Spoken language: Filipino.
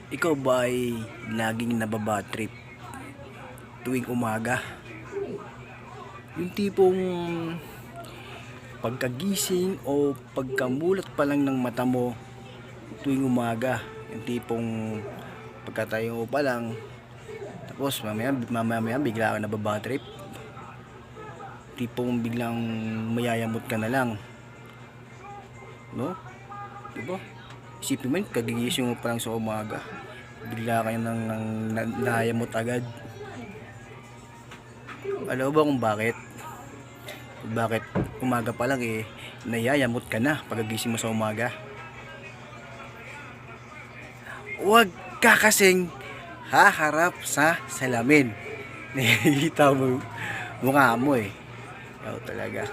Ikaw ba ay laging nababatrip tuwing umaga? Yung tipong pagkagising o pagkamulat pa lang ng mata mo tuwing umaga. Yung tipong pagkatayo mo pa lang, tapos mamaya bigla ka nababatrip. Tipong biglang mayayamot ka na lang. No? Diba? Isipin mo yun, kagigising mo pa lang sa umaga, bigla kayo nayamot agad. Alam ba kung bakit? Bakit umaga pa lang nayayamot ka na pagkagising mo sa umaga? Huwag ka kasing haharap sa salamin. Nakikita mo mukha mo Ikaw talaga.